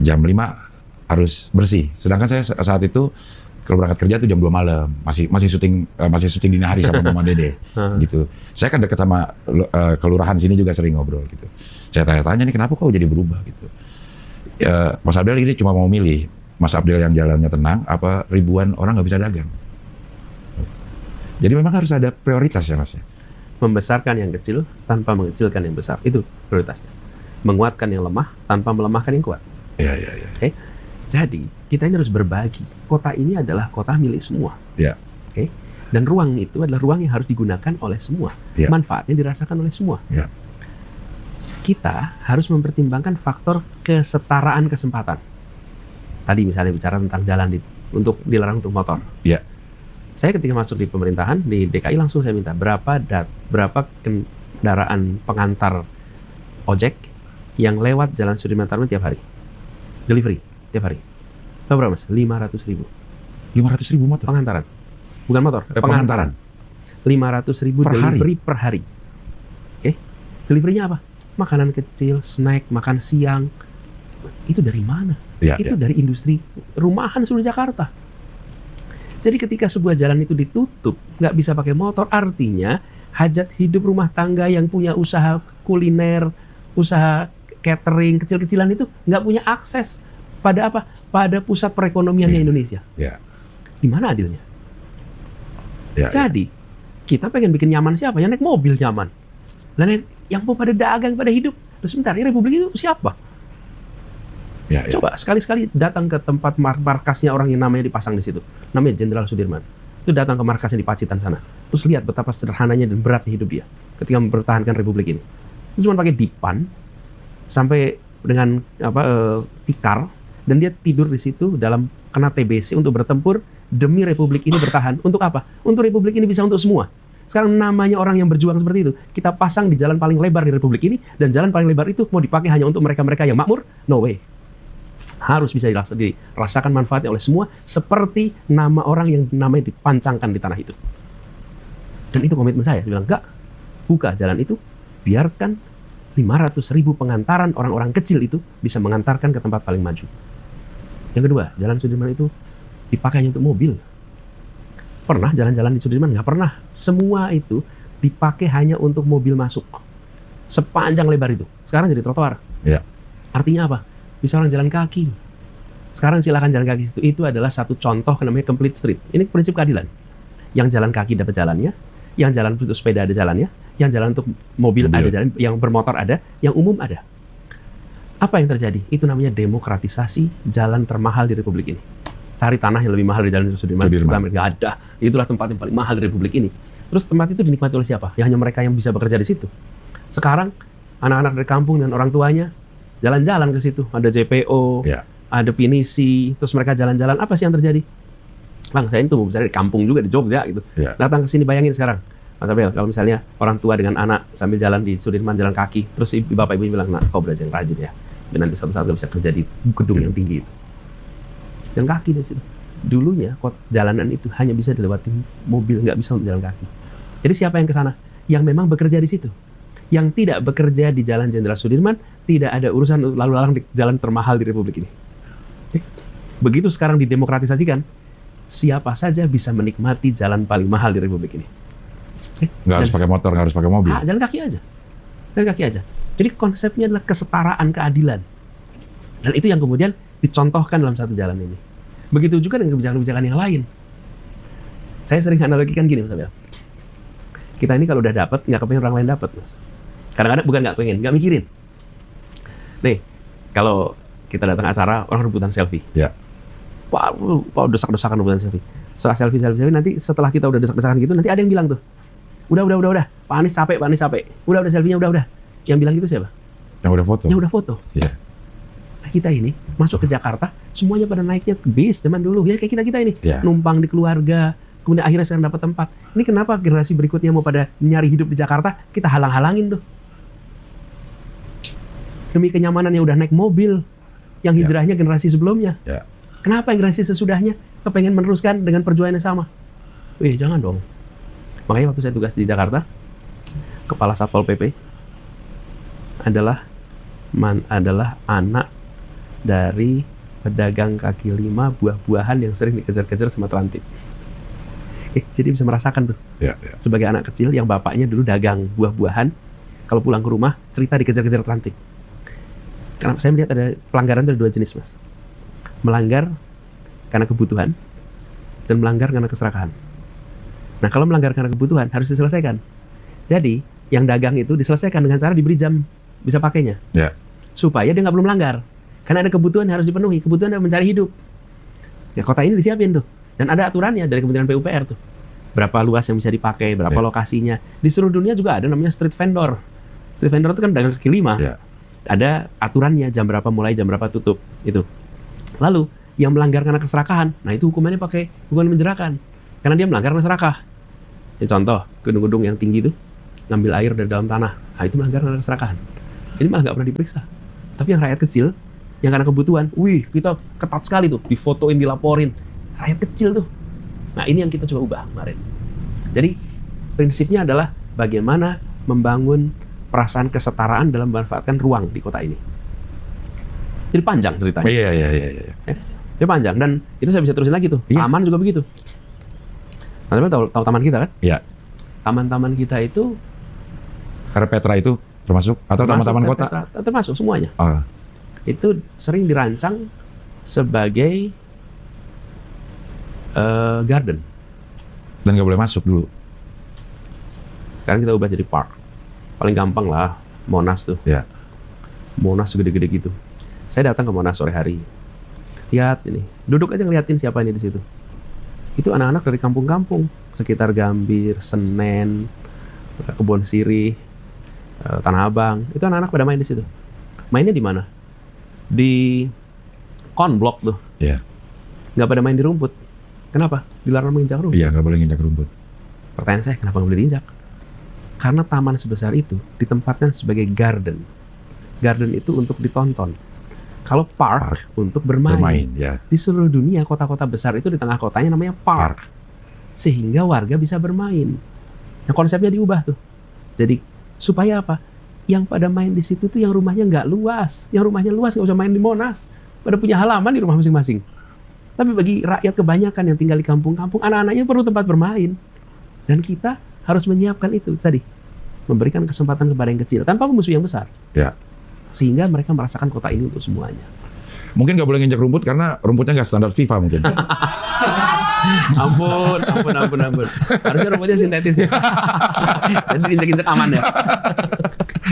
jam 5 harus bersih. Sedangkan saya saat itu kalau berangkat kerja tuh jam 2 malam, masih syuting dini hari sama Mama Dede gitu. Saya kan dekat sama kelurahan sini juga sering ngobrol gitu. Saya tanya-tanya nih kenapa kok jadi berubah gitu. Mas Abdel ini cuma mau milih Mas Abdel yang jalannya tenang apa ribuan orang nggak bisa dagang. Jadi memang harus ada prioritas ya Mas ya. Membesarkan yang kecil tanpa mengecilkan yang besar, itu prioritasnya. Menguatkan yang lemah tanpa melemahkan yang kuat. Iya. Oke. Jadi kita ini harus berbagi. Kota ini adalah kota milik semua. Iya. Oke. Dan ruang itu adalah ruang yang harus digunakan oleh semua. Ya. Manfaatnya dirasakan oleh semua. Ya. Kita harus mempertimbangkan faktor kesetaraan kesempatan. Tadi misalnya bicara tentang jalan untuk dilarang untuk motor. Iya. Saya ketika masuk di pemerintahan di DKI langsung saya minta berapa kendaraan pengantar ojek yang lewat Jalan Sudirman Tamrin tiap hari. Delivery tiap hari. Tahu berapa Mas? 500.000. 500.000 motor? Pengantaran. Bukan motor, pengantaran. 500.000 delivery per hari. Oke. Deliverynya apa? Makanan kecil, snack, makan siang. Itu dari mana? Itu dari industri rumahan seluruh Jakarta. Jadi ketika sebuah jalan itu ditutup, nggak bisa pakai motor, artinya hajat hidup rumah tangga yang punya usaha kuliner, usaha catering, kecil-kecilan itu nggak punya akses pada apa? Pada pusat perekonomiannya Indonesia. Ya. Di mana adilnya? Ya, Jadi kita pengen bikin nyaman siapa? Yang naik mobil nyaman. Dan yang mau pada dagang, pada hidup. Terus sebentar, ini Republik itu siapa? Ya. Coba sekali-sekali datang ke tempat markasnya orang yang namanya dipasang di situ. Namanya Jenderal Sudirman. Itu datang ke markasnya di Pacitan sana. Terus lihat betapa sederhananya dan beratnya hidup dia ketika mempertahankan Republik ini. Itu cuma pakai dipan sampai dengan tikar, dan dia tidur di situ dalam kena TBC untuk bertempur demi Republik ini bertahan. Untuk apa? Untuk Republik ini bisa untuk semua. Sekarang namanya orang yang berjuang seperti itu, kita pasang di jalan paling lebar di Republik ini, dan jalan paling lebar itu mau dipakai hanya untuk mereka-mereka yang makmur? No way. Harus bisa dirasakan manfaatnya oleh semua, seperti nama orang yang namanya dipancangkan di tanah itu. Dan itu komitmen saya bilang, enggak, buka jalan itu, biarkan 500.000 pengantaran orang-orang kecil itu bisa mengantarkan ke tempat paling maju. Yang kedua, Jalan Sudirman itu dipakai hanya untuk mobil. Pernah jalan-jalan di Sudirman? Nggak pernah. Semua itu dipakai hanya untuk mobil masuk. Sepanjang lebar itu. Sekarang jadi trotoar. Ya. Artinya apa? Bisa orang jalan kaki. Sekarang silakan jalan kaki situ. Itu adalah satu contoh namanya complete street. Ini prinsip keadilan. Yang jalan kaki dapat jalannya, yang jalan untuk sepeda ada jalannya, yang jalan untuk mobil ada jalan, yang bermotor ada, yang umum ada. Apa yang terjadi? Itu namanya demokratisasi jalan termahal di Republik ini. Cari tanah yang lebih mahal dari Jalan Sudirman. Nggak ada. Itulah tempat yang paling mahal di Republik ini. Terus tempat itu dinikmati oleh siapa? Ya hanya mereka yang bisa bekerja di situ. Sekarang anak-anak dari kampung dan orang tuanya jalan-jalan ke situ. Ada JPO, ada pinisi, terus mereka jalan-jalan. Apa sih yang terjadi? Bang, saya itu mau bicara di kampung juga, di Jogja gitu. Datang ke sini, bayangin sekarang. Mas Abel, kalau misalnya orang tua dengan anak sambil jalan di Sudirman, jalan kaki, terus bapak ibu bilang, nah kau belajar yang rajin ya. Dan nanti suatu saat kau bisa kerja di gedung yang tinggi itu. Jalan kaki di situ. Dulunya jalanan itu hanya bisa dilewati mobil, nggak bisa untuk jalan kaki. Jadi siapa yang ke sana? Yang memang bekerja di situ. Yang tidak bekerja di Jalan Jenderal Sudirman, tidak ada urusan lalu lalang di jalan termahal di Republik ini. Begitu sekarang didemokratisasikan, siapa saja bisa menikmati jalan paling mahal di Republik ini. Nggak harus pakai motor, nggak harus pakai mobil. Jalan kaki aja. Jalan kaki aja. Jadi konsepnya adalah kesetaraan, keadilan. Dan itu yang kemudian dicontohkan dalam satu jalan ini. Begitu juga dengan kebijakan-kebijakan yang lain. Saya sering analogikan gini, Mas Abel. Kita ini kalau udah dapat, nggak kepengen orang lain dapat, Mas. Kadang-kadang bukan nggak pengen, nggak mikirin. Nih, kalau kita datang acara, orang rebutan selfie. Ya. Wah, desak-desakan rebutan selfie. Setelah selfie, nanti setelah kita udah desak-desakan gitu, nanti ada yang bilang tuh, udah. Pak Anies capek. Udah selfie-nya, udah. Yang bilang gitu siapa? Yang udah foto. Yang udah foto. Iya. Nah, kita ini masuk ke Jakarta, semuanya pada naiknya bis zaman dulu. Ya kayak kita ini, numpang di keluarga, kemudian akhirnya sekarang dapat tempat. Ini kenapa generasi berikutnya mau pada nyari hidup di Jakarta, kita halang-halangin tuh. Demi kenyamanan yang udah naik mobil, yang hijrahnya generasi sebelumnya. Kenapa yang generasi sesudahnya kepengen meneruskan dengan perjuangan yang sama? Jangan dong. Makanya waktu saya tugas di Jakarta, Kepala Satpol PP adalah anak dari pedagang kaki lima buah-buahan yang sering dikejar-kejar sama terantip. Jadi bisa merasakan tuh, sebagai anak kecil yang bapaknya dulu dagang buah-buahan, kalau pulang ke rumah cerita dikejar-kejar terantip. Karena saya melihat ada pelanggaran itu ada 2 jenis, Mas. Melanggar karena kebutuhan dan melanggar karena keserakahan. Nah, kalau melanggar karena kebutuhan harus diselesaikan. Jadi yang dagang itu diselesaikan dengan cara diberi jam bisa pakainya, supaya dia nggak perlu melanggar. Karena ada kebutuhan yang harus dipenuhi, kebutuhan yang mencari hidup. Ya, kota ini disiapin tuh, dan ada aturannya dari Kementerian PUPR tuh. Berapa luas yang bisa dipakai, berapa lokasinya. Di seluruh dunia juga ada namanya street vendor. Street vendor itu kan dagang kaki lima. Ada aturannya, jam berapa mulai, jam berapa tutup. Itu. Lalu yang melanggar karena keserakahan, nah itu hukumannya pakai hukuman menjerakan. Karena dia melanggar karena serakah. Ya, contoh, gedung-gedung yang tinggi itu ngambil air dari dalam tanah. Nah itu melanggar karena keserakahan. Ini malah nggak pernah diperiksa. Tapi yang rakyat kecil, yang karena kebutuhan, wih kita ketat sekali tuh, difotoin, dilaporin. Rakyat kecil tuh. Nah ini yang kita coba ubah kemarin. Jadi prinsipnya adalah bagaimana membangun perasaan kesetaraan dalam memanfaatkan ruang di kota ini. Jadi panjang ceritanya. Iya. Jadi panjang, dan itu saya bisa terusin lagi tuh. Taman juga begitu. Teman-teman tahu taman kita kan? Iya. Taman-taman kita itu Petra itu termasuk atau taman-taman kota? Termasuk semuanya. Itu sering dirancang sebagai garden. Dan nggak boleh masuk dulu. Sekarang kita ubah jadi park. Paling gampang lah, Monas tuh. Ya. Monas gede-gede gitu. Saya datang ke Monas sore hari. Lihat ini, duduk aja ngeliatin siapa ini di situ. Itu anak-anak dari kampung-kampung sekitar Gambir, Senen, Kebon Sirih, Tanah Abang. Itu anak-anak pada main di situ. Mainnya di mana? Di konblok tuh. Iya. Nggak pada main di rumput. Kenapa? Dilarang menginjak rumput. Iya, nggak boleh nginjak rumput. Pertanyaan saya, kenapa nggak boleh diinjak? Karena taman sebesar itu ditempatkan sebagai garden. Garden itu untuk ditonton. Kalau park untuk bermain. Ya. Di seluruh dunia kota-kota besar itu di tengah kotanya namanya park. Sehingga warga bisa bermain. Nah konsepnya diubah tuh. Jadi supaya apa? Yang pada main di situ tuh yang rumahnya nggak luas. Yang rumahnya luas nggak usah main di Monas. Pada punya halaman di rumah masing-masing. Tapi bagi rakyat kebanyakan yang tinggal di kampung-kampung, anak-anaknya perlu tempat bermain. Dan kita harus menyiapkan itu tadi. Memberikan kesempatan kepada yang kecil tanpa musuh yang besar. Ya. Sehingga mereka merasakan kota ini untuk semuanya. Mungkin nggak boleh nginjak rumput karena rumputnya nggak standar FIFA mungkin. ampun. Harusnya rumputnya sintetis ya. Jadi injek-injek aman ya.